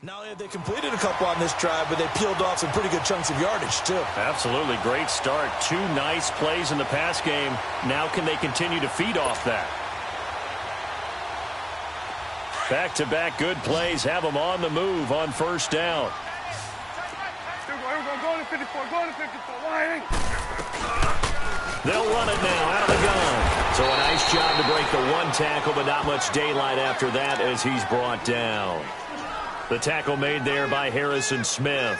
Not only have they completed a couple on this drive, but they peeled off some pretty good chunks of yardage, too. Absolutely. Great start. 2 nice plays in the pass game. Now can they continue to feed off that? Back-to-back good plays have them on the move on first down. Go to 54. Go to 54. They'll run it now out of the gun. So a nice job to break the 1 tackle, but not much daylight after that as he's brought down. The tackle made there by Harrison Smith.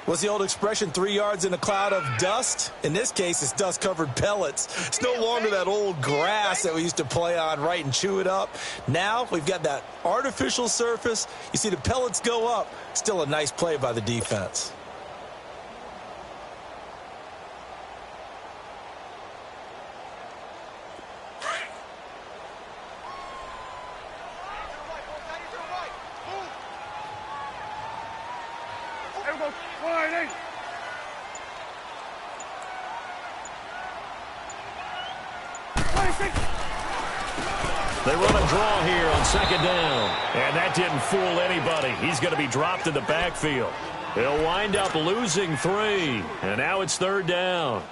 What's the old expression, 3 yards in a cloud of dust? In this case, it's dust-covered pellets. It's no longer that old grass that we used to play on, right, and chew it up. Now we've got that artificial surface. You see the pellets go up. Still a nice play by the defense. They run a draw here on second down. And that didn't fool anybody. He's going to be dropped in the backfield. He'll wind up losing 3. And now it's third down.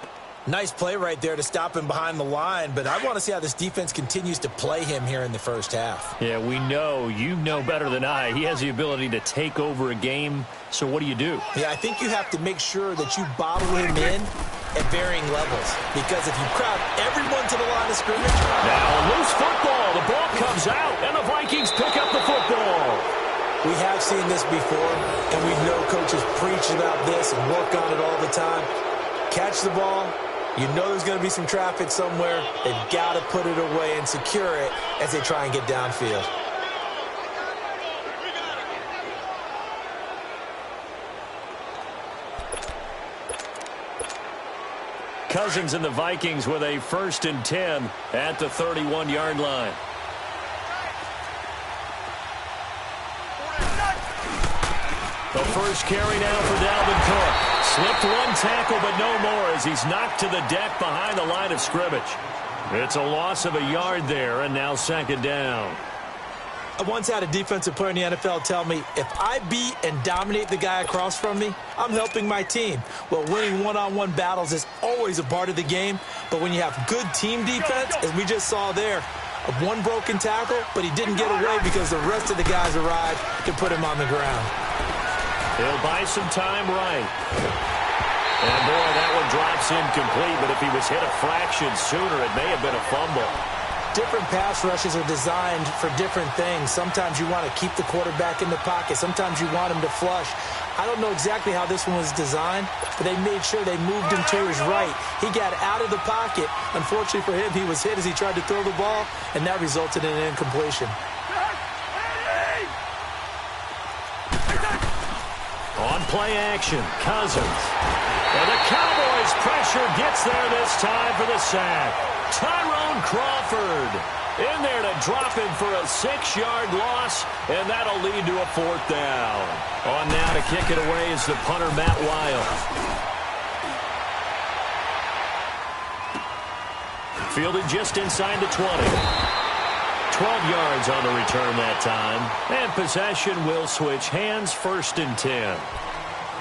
Nice play right there to stop him behind the line, but I want to see how this defense continues to play him here in the first half. Yeah, we know. You know better than I. He has the ability to take over a game. So what do you do? Yeah, I think you have to make sure that you bottle him in at varying levels, because if you crowd everyone to the line of scrimmage. Now a loose football. The ball comes out, and the Vikings pick up the football. We have seen this before, and we know coaches preach about this and work on it all the time. Catch the ball. You know there's going to be some traffic somewhere. They've got to put it away and secure it as they try and get downfield. Cousins and the Vikings with a 1st and 10 at the 31-yard line. The first carry now for Dalvin Cook. Slipped 1 tackle, but no more as he's knocked to the deck behind the line of scrimmage. It's a loss of a yard there, and now second down. I once had a defensive player in the NFL tell me, if I beat and dominate the guy across from me, I'm helping my team. Well, winning one-on-one battles is always a part of the game, but when you have good team defense, as we just saw there, 1 broken tackle, but he didn't get away because the rest of the guys arrived to put him on the ground. He'll buy some time right. And, boy, that one drops incomplete, but if he was hit a fraction sooner, it may have been a fumble. Different pass rushes are designed for different things. Sometimes you want to keep the quarterback in the pocket. Sometimes you want him to flush. I don't know exactly how this one was designed, but they made sure they moved him to his right. He got out of the pocket. Unfortunately for him, he was hit as he tried to throw the ball, and that resulted in an incompletion. On play action, Cousins. And the Cowboys' pressure gets there this time for the sack. Tyrone Crawford in there to drop him for a 6-yard loss, and that'll lead to a 4th down. On now to kick it away is the punter, Matt Wild. Fielded just inside the 20. 12 yards on the return that time. And possession will switch hands, 1st and 10.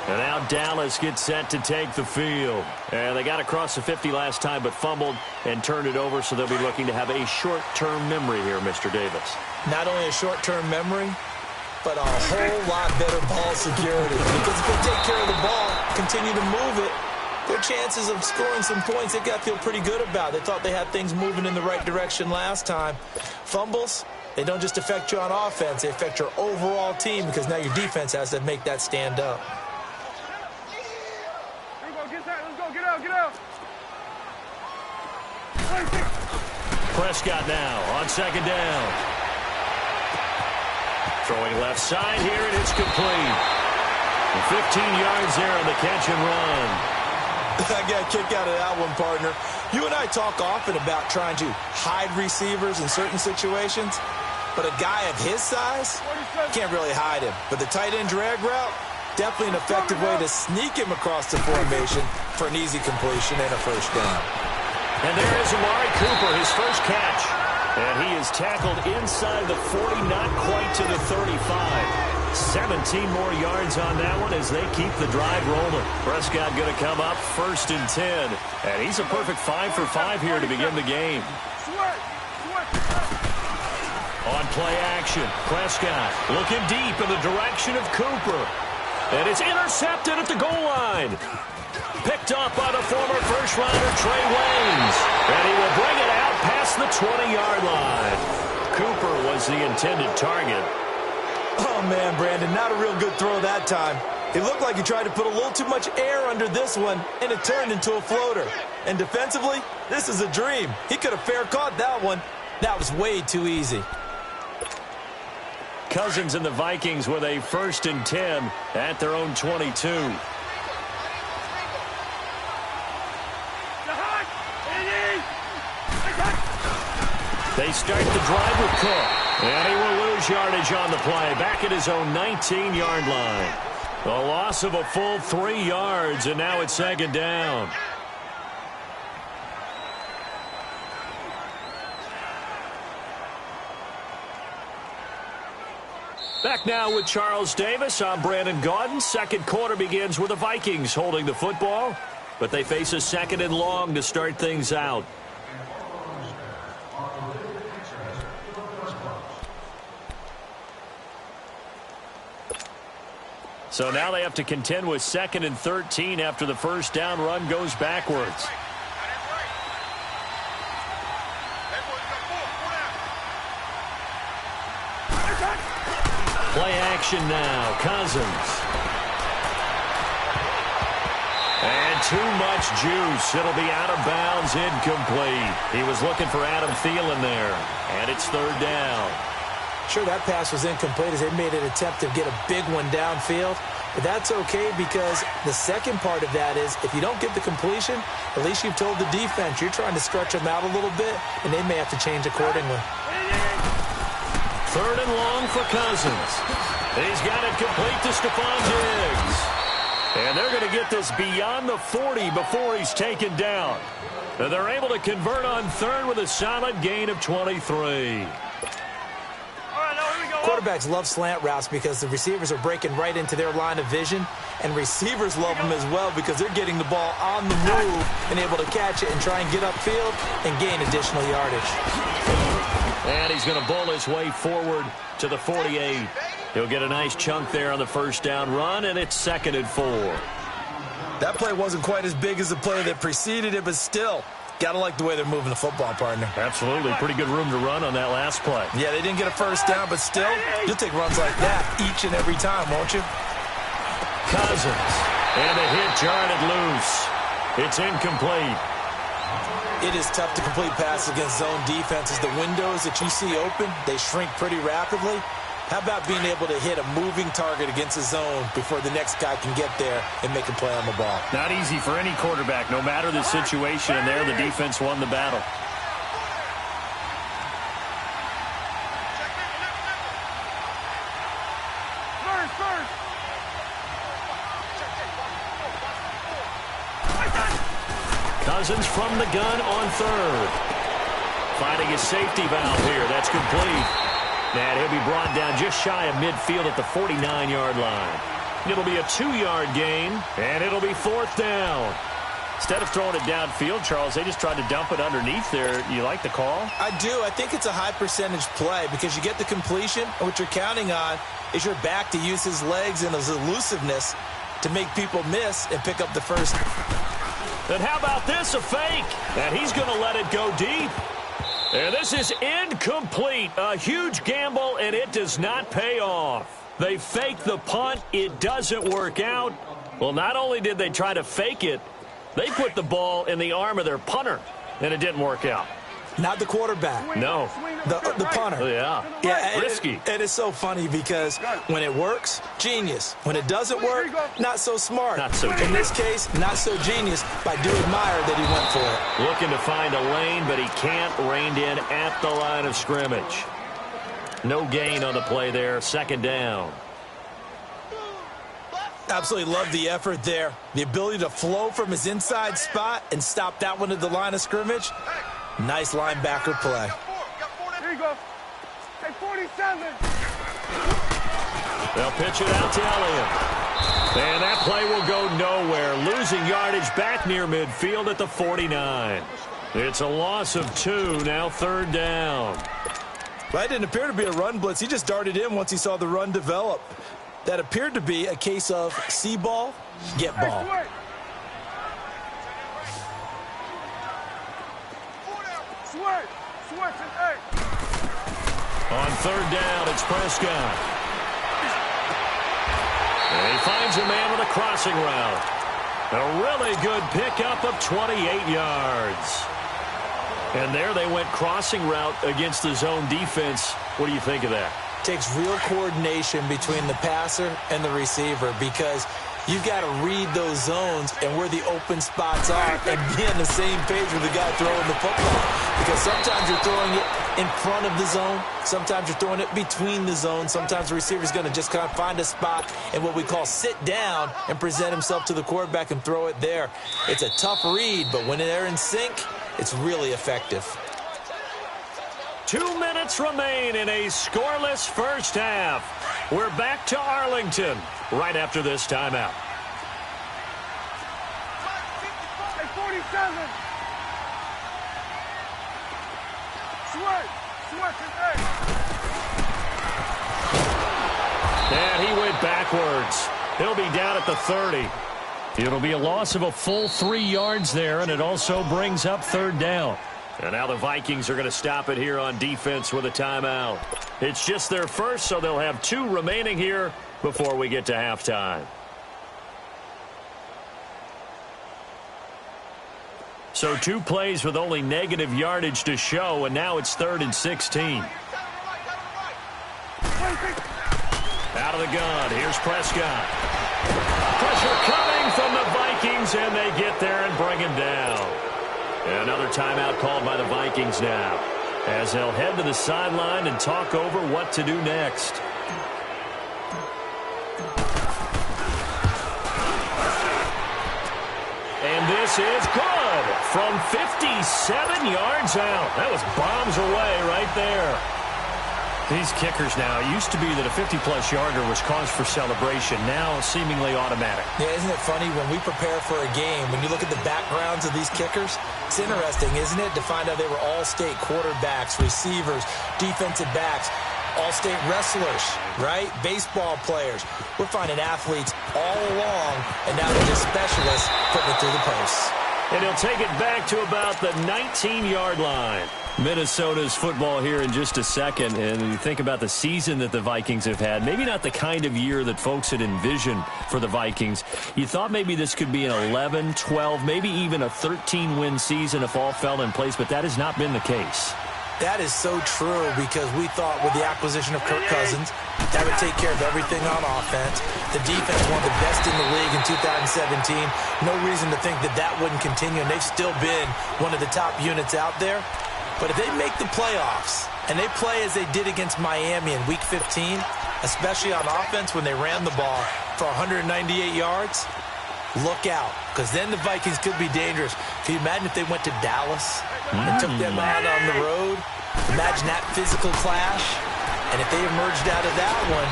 And now Dallas gets set to take the field. And they got across the 50 last time but fumbled and turned it over, so they'll be looking to have a short-term memory here, Mr. Davis. Not only a short-term memory, but a whole lot better ball security. Because if they take care of the ball, continue to move it, their chances of scoring some points, they got to feel pretty good about. They thought they had things moving in the right direction last time. Fumbles, they don't just affect you on offense, they affect your overall team because now your defense has to make that stand up. Prescott now on second down. Throwing left side here, and it's complete. 15 yards there on the catch and run. I got a kick out of that one, partner. You and I talk often about trying to hide receivers in certain situations, but a guy of his size can't really hide him. But the tight end drag route, definitely an effective way to sneak him across the formation for an easy completion and a 1st down. And there is Amari Cooper, his first catch. And he is tackled inside the 40, not quite to the 35. 17 more yards on that one as they keep the drive rolling. Prescott going to come up 1st and 10. And he's a perfect 5 for 5 here to begin the game. On play action, Prescott looking deep in the direction of Cooper. And it's intercepted at the goal line. Picked up by the former first-rounder Trey Waynes. And he will bring it out past the 20-yard line. Cooper was the intended target. Oh, man, Brandon, not a real good throw that time. It looked like he tried to put a little too much air under this one, and it turned into a floater. And defensively, this is a dream. He could have fair caught that one. That was way too easy. Cousins and the Vikings with a 1st and 10 at their own 22. They start the drive with Cook. And he will lose yardage on the play. Back at his own 19-yard line. A loss of a full 3 yards, and now it's 2nd down. Back now with Charles Davis. I'm Brandon Gaudin. Second quarter begins with the Vikings holding the football, but they face a 2nd and long to start things out. So now they have to contend with 2nd and 13 after the first down run goes backwards. Play action now. Cousins. And too much juice. It'll be out of bounds, incomplete. He was looking for Adam Thielen there. And it's 3rd down. Sure, that pass was incomplete as they made an attempt to get a big one downfield. But that's okay because the second part of that is if you don't get the completion, at least you've told the defense you're trying to stretch them out a little bit, and they may have to change accordingly. 3rd and long for Cousins. He's got it complete to Stephon Diggs. And they're going to get this beyond the 40 before he's taken down. And they're able to convert on 3rd with a solid gain of 23. Quarterbacks love slant routes because the receivers are breaking right into their line of vision, and receivers love them as well because they're getting the ball on the move and able to catch it and try and get upfield and gain additional yardage. And he's going to bowl his way forward to the 48. He'll get a nice chunk there on the first down run, and it's 2nd and 4. That play wasn't quite as big as the play that preceded it, but still, gotta like the way they're moving the football, partner. Absolutely. Pretty good room to run on that last play. Yeah, they didn't get a first down, but still, you'll take runs like that each and every time, won't you? Cousins. And the hit jarred it loose. It's incomplete. It is tough to complete passes against zone defenses. The windows that you see open, they shrink pretty rapidly. How about being able to hit a moving target against a zone before the next guy can get there and make a play on the ball? Not easy for any quarterback, no matter the situation, and there the defense won the battle. Cousins from the gun on 3rd. Finding his safety valve here. That's complete. And he'll be brought down just shy of midfield at the 49-yard line. It'll be a 2-yard gain, and it'll be 4th down. Instead of throwing it downfield, Charles, they just tried to dump it underneath there. You like the call? I do. I think it's a high-percentage play because you get the completion, and what you're counting on is your back to use his legs and his elusiveness to make people miss and pick up the first. And how about this, a fake? And he's going to let it go deep. And this is incomplete. A huge gamble, and it does not pay off. They fake the punt. It doesn't work out. Well, not only did they try to fake it, they put the ball in the arm of their punter, and it didn't work out. Not the quarterback. No. The punter. Yeah, risky. And it's so funny because when it works, genius. When it doesn't work, not so smart. Not so genius. In this case, not so genius, but I do admire that he went for it. Looking to find a lane, but he can't. Reined in at the line of scrimmage. No gain on the play there. 2nd down. Absolutely love the effort there. The ability to flow from his inside spot and stop that one at the line of scrimmage. Nice linebacker play. Here you go. Hey, 47. They'll pitch it out to Elliott. And that play will go nowhere, losing yardage back near midfield at the 49. It's a loss of 2, now 3rd down. That didn't appear to be a run blitz. He just darted in once he saw the run develop. That appeared to be a case of see ball, get ball. On 3rd down, it's Prescott. And he finds a man with a crossing route. A really good pickup of 28 yards. And there they went crossing route against the zone defense. What do you think of that? Takes real coordination between the passer and the receiver because you've got to read those zones and where the open spots are and be on the same page with the guy throwing the football. Because sometimes you're throwing it in front of the zone. Sometimes you're throwing it between the zones. Sometimes the receiver's going to just kind of find a spot and what we call sit down and present himself to the quarterback and throw it there. It's a tough read, but when they're in sync, it's really effective. 2 minutes remain in a scoreless first half. We're back to Arlington right after this timeout. 47. And he went backwards. He'll be down at the 30. It'll be a loss of a full 3 yards there, and it also brings up 3rd down. And now the Vikings are going to stop it here on defense with a timeout. It's just their first, so they'll have 2 remaining here before we get to halftime. So 2 plays with only negative yardage to show, and now it's 3rd and 16. Out of the gun, here's Prescott. Pressure coming from the Vikings, and they get there and bring him down. Another timeout called by the Vikings now, as they'll head to the sideline and talk over what to do next. And this is good from 57 yards out. That was bombs away right there. These kickers now, it used to be that a 50-plus yarder was cause for celebration. Now seemingly automatic. Yeah, isn't it funny when we prepare for a game, when you look at the backgrounds of these kickers, it's interesting, isn't it, to find out they were all-state quarterbacks, receivers, defensive backs, all-state wrestlers, right? Baseball players. We're finding athletes all along, and now they're just specialists putting it through the posts. And he'll take it back to about the 19-yard line. Minnesota's football here in just a second, and you think about the season that the Vikings have had, maybe not the kind of year that folks had envisioned for the Vikings. You thought maybe this could be an 11, 12, maybe even a 13-win season if all fell in place, but that has not been the case. That is so true because we thought with the acquisition of Kirk Cousins, that would take care of everything on offense. The defense, one of the best in the league in 2017. No reason to think that that wouldn't continue, and they've still been one of the top units out there. But if they make the playoffs and they play as they did against Miami in Week 15, especially on offense when they ran the ball for 198 yards, look out, because then the Vikings could be dangerous. Can you imagine if they went to Dallas and took them out on the road? Imagine that physical clash. And if they emerged out of that one,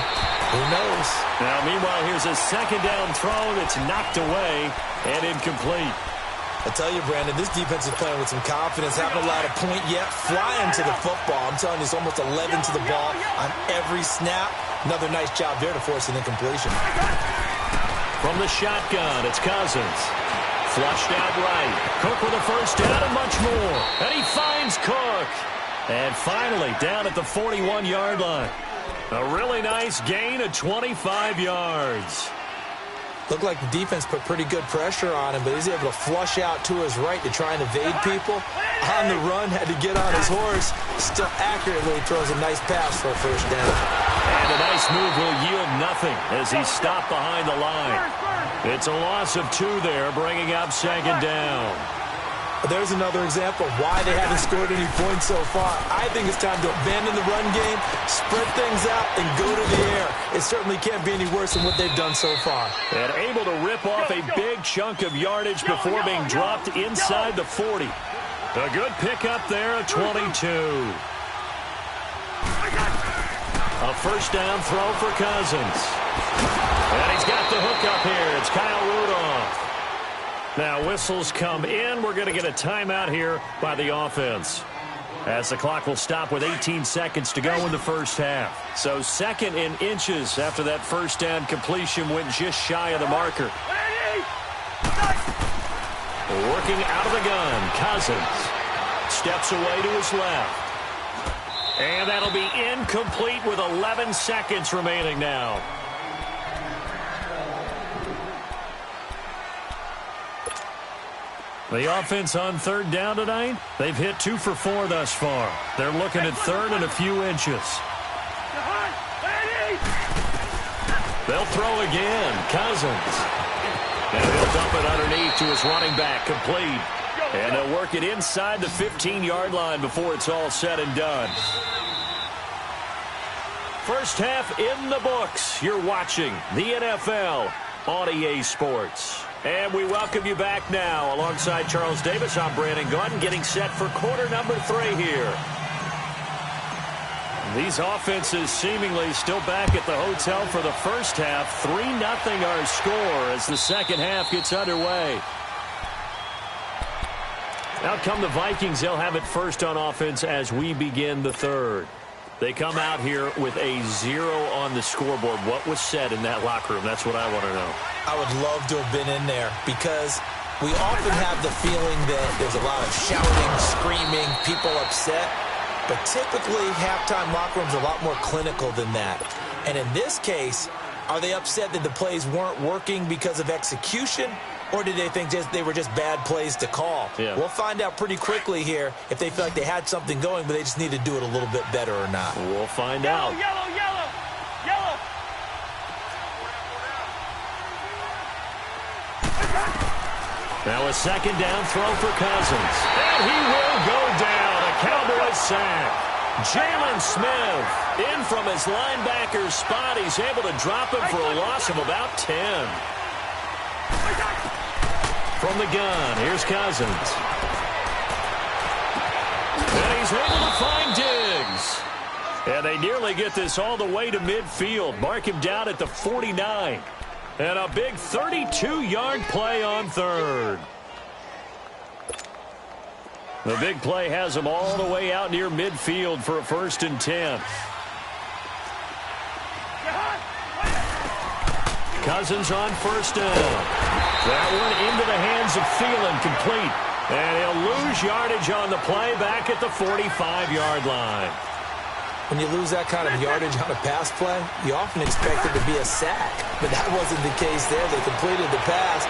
who knows? Now, meanwhile, here's a 2nd down throw that's knocked away and incomplete. I tell you, Brandon, this defense is playing with some confidence. Haven't allowed a point yet. Flying to the football. I'm telling you, it's almost 11 to the ball on every snap. Another nice job there to force an incompletion. From the shotgun, it's Cousins. Flushed out right. Cook with a 1st down and much more. And he finds Cook. And finally, down at the 41-yard line. A really nice gain of 25 yards. Looked like the defense put pretty good pressure on him, but he's able to flush out to his right to try and evade people. On the run, had to get on his horse. Still accurately throws a nice pass for a 1st down. And a nice move will yield nothing as he's stopped behind the line. It's a loss of 2 there, bringing up 2nd down. There's another example of why they haven't scored any points so far. I think it's time to abandon the run game, spread things out, and go to the air. It certainly can't be any worse than what they've done so far. And able to rip off a big chunk of yardage before being dropped inside the 40. A good pickup there at 22. A first down throw for Cousins. And he's got the hook up here. It's Kyle Rudolph. Now whistles come in. We're going to get a timeout here by the offense, as the clock will stop with 18 seconds to go in the first half. So second in inches after that first down completion went just shy of the marker. Working out of the gun, Cousins steps away to his left. And that'll be incomplete with 11 seconds remaining now. The offense on third down tonight, they've hit 2 for 4 thus far. They're looking at third and a few inches. They'll throw again. Cousins. And he'll dump it underneath to his running back, complete. And they'll work it inside the 15-yard line before it's all said and done. First half in the books. You're watching the NFL on EA Sports. And we welcome you back now. Alongside Charles Davis, I'm Brandon Gunn, getting set for quarter number 3 here. These offenses seemingly still back at the hotel for the first half. 3-0 our score as the second half gets underway. Out come the Vikings. They'll have it first on offense as we begin the third. They come out here with a 0 on the scoreboard. What was said in that locker room? That's what I want to know. I would love to have been in there because we often have the feeling that there's a lot of shouting, screaming, people upset. But typically, halftime locker rooms are a lot more clinical than that. And in this case, are they upset that the plays weren't working because of execution? Or did they think they were just bad plays to call? Yeah. We'll find out pretty quickly here if they feel like they had something going, but they just need to do it a little bit better or not. We'll find out. Yellow, yellow, yellow. Now a second down throw for Cousins. And he will go down. A Cowboys sack. Jalen Smith in from his linebacker's spot. He's able to drop him for a loss of about 10. From the gun, here's Cousins. And he's able to find Diggs. And they nearly get this all the way to midfield. Mark him down at the 49. And a big 32-yard play on third. The big play has them all the way out near midfield for a 1st and 10. Cousins on first down. That one into the hands of Thielen, complete. And he'll lose yardage on the play back at the 45-yard line. When you lose that kind of yardage on a pass play, you often expect it to be a sack. But that wasn't the case there. They completed the pass.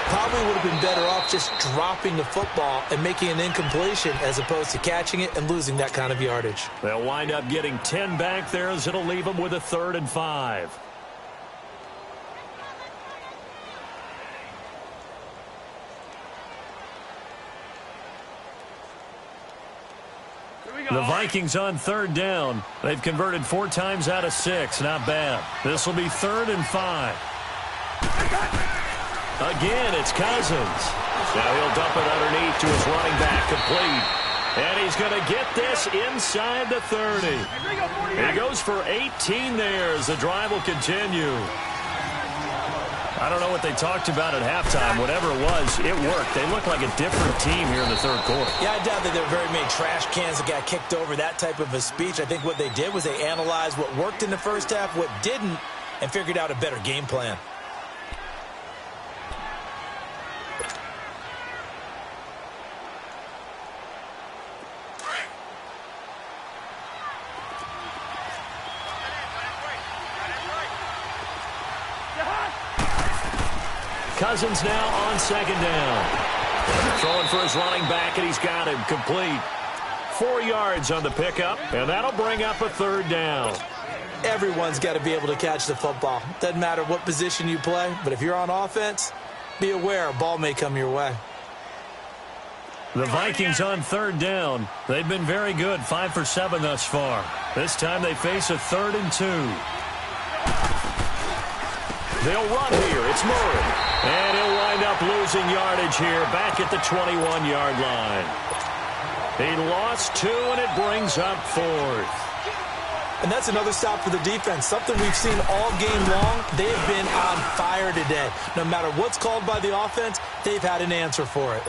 Probably would have been better off just dropping the football and making an incompletion as opposed to catching it and losing that kind of yardage. They'll wind up getting 10 back there as it'll leave them with a 3rd and 5. The Vikings on third down. They've converted 4 times out of 6. Not bad. This will be 3rd and 5. Again, it's Cousins. Now he'll dump it underneath to his running back, complete. And he's going to get this inside the 30. He goes for 18 there as the drive will continue. I don't know what they talked about at halftime. Whatever it was, it worked. They look like a different team here in the third quarter. Yeah, I doubt that there were very many trash cans that got kicked over, that type of a speech. I think what they did was they analyzed what worked in the first half, what didn't, and figured out a better game plan. Cousins now on second down. Throwing for his running back, and he's got him complete. 4 yards on the pickup, and that'll bring up a 3rd down. Everyone's got to be able to catch the football. Doesn't matter what position you play, but if you're on offense, be aware a ball may come your way. The Vikings on third down. They've been very good, 5 for 7 thus far. This time they face a 3rd and 2. They'll run here. It's Murray. And he'll wind up losing yardage here back at the 21-yard line. He lost 2, and it brings up 4th. And that's another stop for the defense. Something we've seen all game long. They've been on fire today. No matter what's called by the offense, they've had an answer for it.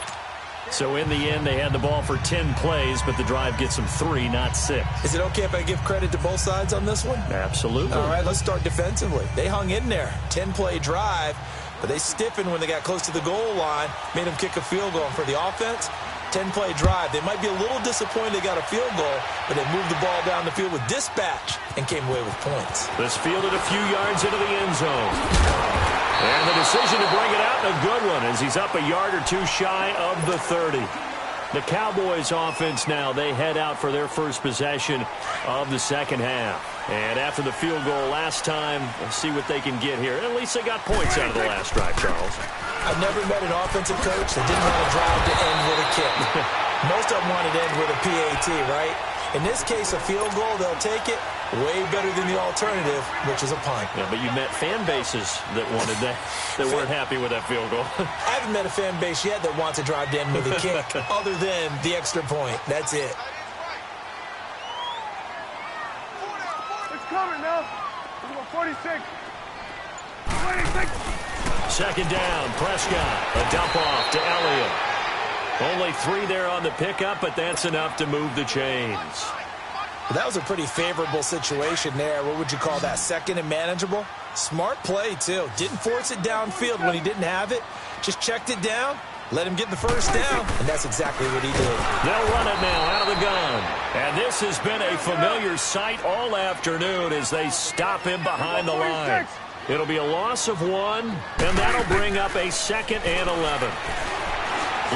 So in the end, they had the ball for 10 plays, but the drive gets them 3, not 6. Is it okay if I give credit to both sides on this one? Absolutely. All right, let's start defensively. They hung in there. 10-play drive, but they stiffened when they got close to the goal line, made them kick a field goal. And for the offense, 10-play drive. They might be a little disappointed they got a field goal, but they moved the ball down the field with dispatch and came away with points. This fielded a few yards into the end zone. And the decision to bring it out in a good one as he's up a yard or two shy of the 30. The Cowboys offense now, they head out for their first possession of the second half. And after the field goal last time, let's see what they can get here. At least they got points out of the last drive, Charles. I've never met an offensive coach that didn't want a drive to end with a kick. Most of them wanted to end with a PAT, right? In this case, a field goal, they'll take it. Way better than the alternative, which is a punt. Yeah, but you met fan bases that wanted that, that weren't happy with that field goal. I haven't met a fan base yet that wants a drive to end with a kick, other than the extra point. That's it. It's coming now. We're going 46. 26. Second down, Prescott. A dump off to Elliott. Only 3 there on the pickup, but that's enough to move the chains. That was a pretty favorable situation there. What would you call that? Second and manageable? Smart play, too. Didn't force it downfield when he didn't have it. Just checked it down, let him get the first down, and that's exactly what he did. They'll run it now out of the gun. And this has been a familiar sight all afternoon as they stop him behind the line. It'll be a loss of 1, and that'll bring up a 2nd and 11.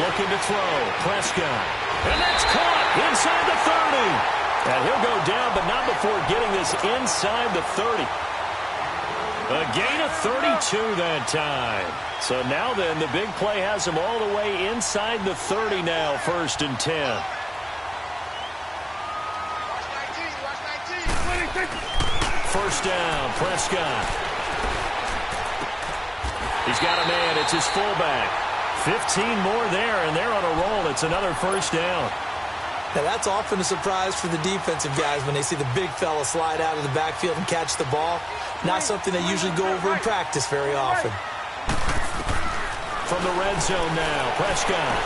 Looking to throw, Prescott. And that's caught inside the 30. And he'll go down, but not before getting this inside the 30. A gain of 32 that time. So now then, the big play has him all the way inside the 30 now, 1st and 10. First down, Prescott. He's got a man. It's his fullback. 15 more there, and they're on a roll. It's another first down. Now, that's often a surprise for the defensive guys when they see the big fella slide out of the backfield and catch the ball. Not something they usually go over in practice very often. From the red zone now, Prescott.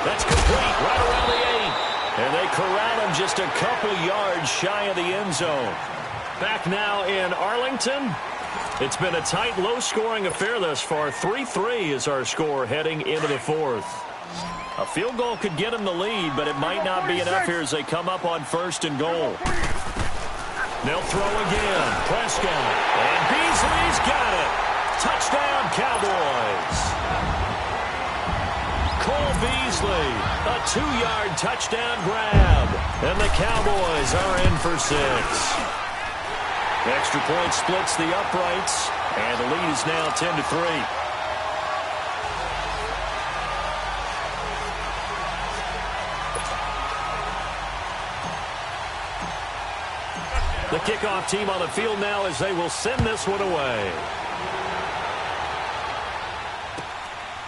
That's complete right around the 8. And they corral him just a couple yards shy of the end zone. Back now in Arlington. It's been a tight, low-scoring affair thus far. 3-3 is our score heading into the 4th. A field goal could get them the lead, but it might not be enough here as they come up on 1st and goal. They'll throw again. Prescott. And Beasley's got it. Touchdown, Cowboys. Cole Beasley. A 2-yard touchdown grab. And the Cowboys are in for 6. Extra point splits the uprights. And the lead is now 10-3. The kickoff team on the field now as they will send this one away.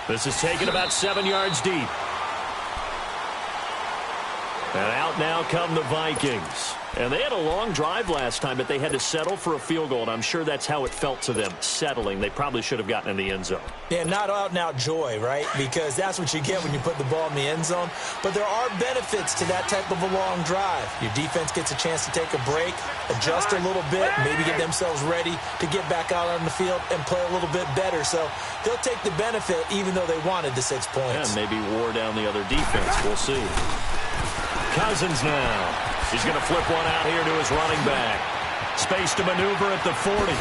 This is taken about 7 yards deep. And out now come the Vikings. And they had a long drive last time, but they had to settle for a field goal, and I'm sure that's how it felt to them, settling. They probably should have gotten in the end zone. Yeah, not out-and-out joy, right? Because that's what you get when you put the ball in the end zone. But there are benefits to that type of a long drive. Your defense gets a chance to take a break, adjust a little bit, maybe get themselves ready to get back out on the field and play a little bit better. So they'll take the benefit even though they wanted the 6 points. And maybe wore down the other defense. We'll see. Cousins now. He's going to flip one out here to his running back. Space to maneuver at the 40.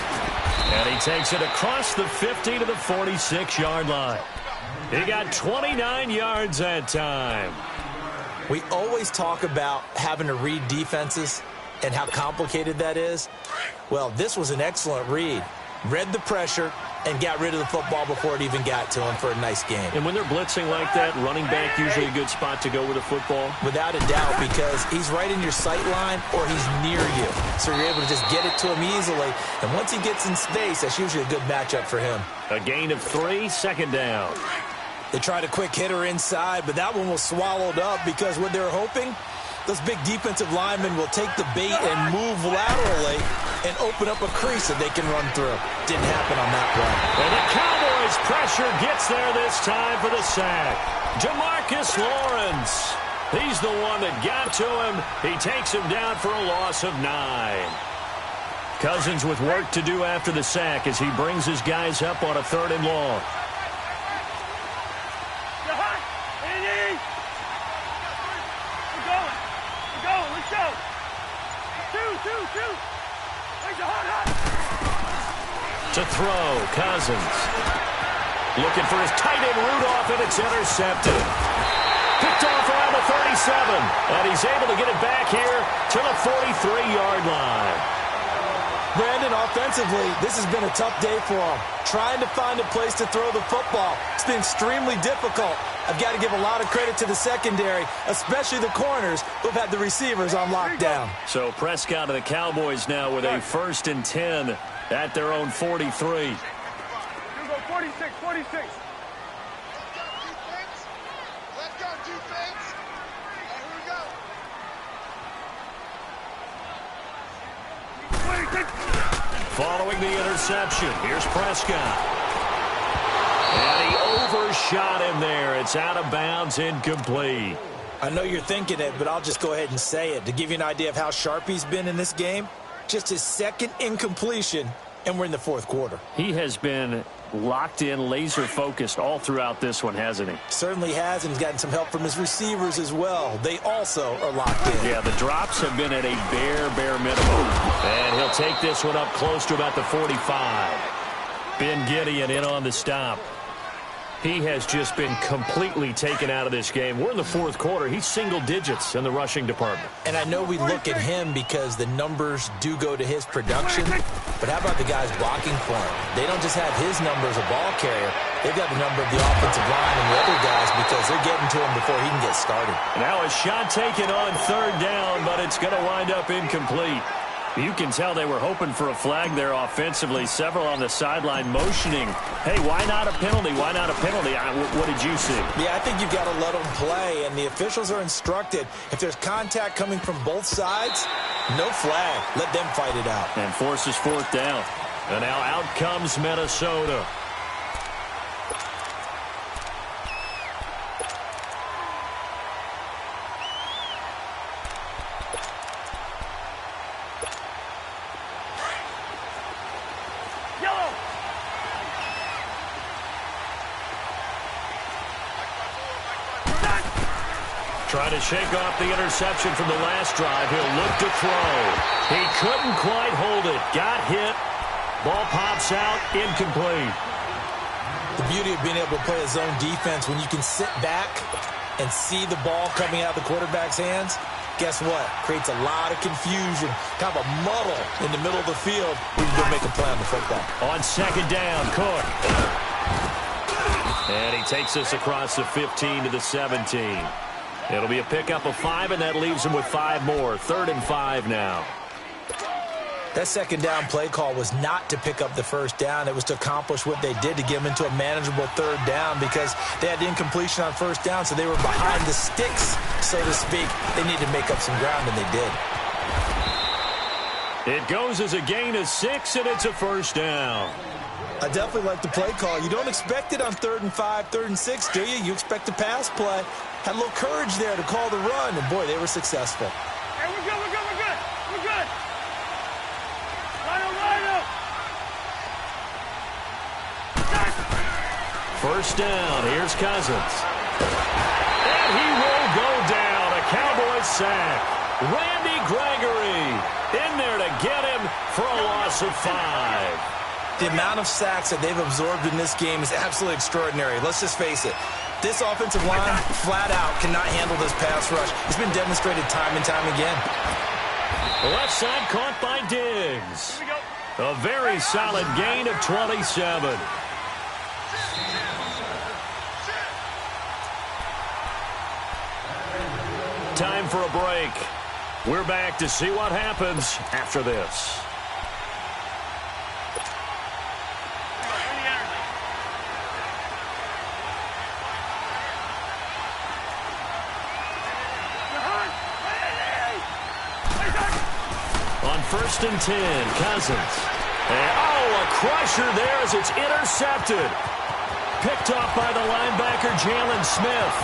And he takes it across the 50 to the 46-yard line. He got 29 yards that time. We always talk about having to read defenses and how complicated that is. Well, this was an excellent read. Read the pressure and got rid of the football before it even got to him for a nice game. And when they're blitzing like that, running back usually a good spot to go with a football? Without a doubt, because he's right in your sight line or he's near you. So you're able to just get it to him easily. And once he gets in space, that's usually a good matchup for him. A gain of 3, 2nd down. They tried a quick hitter inside, but that one was swallowed up because what they're hoping Those big defensive linemen will take the bait and move laterally and open up a crease that they can run through. Didn't happen on that play. And the Cowboys' pressure gets there this time for the sack. Demarcus Lawrence. He's the one that got to him. He takes him down for a loss of 9. Cousins with work to do after the sack as he brings his guys up on a 3rd and long. To throw, Cousins. Looking for his tight end Rudolph, and it's intercepted. Picked off around the 37, and he's able to get it back here to the 43-yard line. Brandon, offensively, this has been a tough day for him. Trying to find a place to throw the football. It's been extremely difficult. I've got to give a lot of credit to the secondary, especially the corners who've had the receivers on lockdown. So Prescott and the Cowboys now with a 1st and 10 at their own 43. You go 46, 46. Let's go, defense. Here we go. 26. Following the interception, here's Prescott. And he overshot him there. It's out of bounds, incomplete. I know you're thinking it, but I'll just go ahead and say it. To give you an idea of how sharp he's been in this game, just his 2nd incompletion, and we're in the 4th quarter. He has been locked in, laser-focused all throughout this one, hasn't he? Certainly has, and he's gotten some help from his receivers as well. They also are locked in. Yeah, the drops have been at a bare minimum. And he'll take this one up close to about the 45. Ben Gideon in on the stop. He has just been completely taken out of this game. We're in the 4th quarter. He's single digits in the rushing department. And I know we look at him because the numbers do go to his production, but how about the guys blocking for him? They don't just have his number as a ball carrier. They've got the number of the offensive line and the other guys because they're getting to him before he can get started. Now a shot taken on 3rd down, but it's going to wind up incomplete. You can tell they were hoping for a flag there offensively. Several on the sideline motioning, hey, why not a penalty? Why not a penalty? What did you see? Yeah, I think you've got to let them play, and the officials are instructed. If there's contact coming from both sides, no flag. Let them fight it out. And forces 4th down. And now out comes Minnesota. Trying to shake off the interception from the last drive. He'll look to throw. He couldn't quite hold it. Got hit. Ball pops out. Incomplete. The beauty of being able to play a zone defense when you can sit back and see the ball coming out of the quarterback's hands, guess what? Creates a lot of confusion, kind of a muddle in the middle of the field where you go make a play on the football. On 2nd down, Cook. And he takes us across the 15 to the 17. It'll be a pickup of 5, and that leaves him with 5 more. 3rd and 5 now. That 2nd down play call was not to pick up the 1st down. It was to accomplish what they did, to get them into a manageable 3rd down because they had incompletion on 1st down, so they were behind the sticks, so to speak. They needed to make up some ground, and they did. It goes as a gain of 6, and it's a 1st down. I definitely like the play call. You don't expect it on 3rd and 5, 3rd and 6, do you? You expect a pass play. Had a little courage there to call the run, and boy, they were successful. Hey, we're good, we're good, we're good. We're good. Line up. 1st down. Here's Cousins. And he will go down. A Cowboys sack. Randy Gregory in there to get him for a loss of 5. The amount of sacks that they've absorbed in this game is absolutely extraordinary. Let's just face it. This offensive line, flat out, cannot handle this pass rush. It's been demonstrated time and time again. Left side caught by Diggs. A very solid gain of 27. Time for a break. We're back to see what happens after this. first and 10. Cousins. And, oh, a crusher there as it's intercepted. Picked off by the linebacker, Jalen Smith.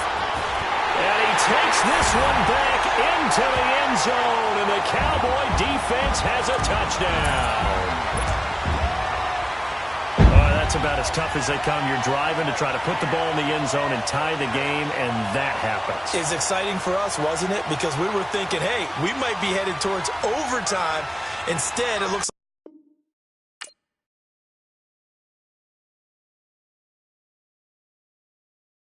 And he takes this one back into the end zone, and the Cowboy defense has a touchdown. That's about as tough as they come. You're driving to try to put the ball in the end zone and tie the game, and that happens. It's exciting for us, wasn't it? Because we were thinking, hey, we might be headed towards overtime. Instead, it looks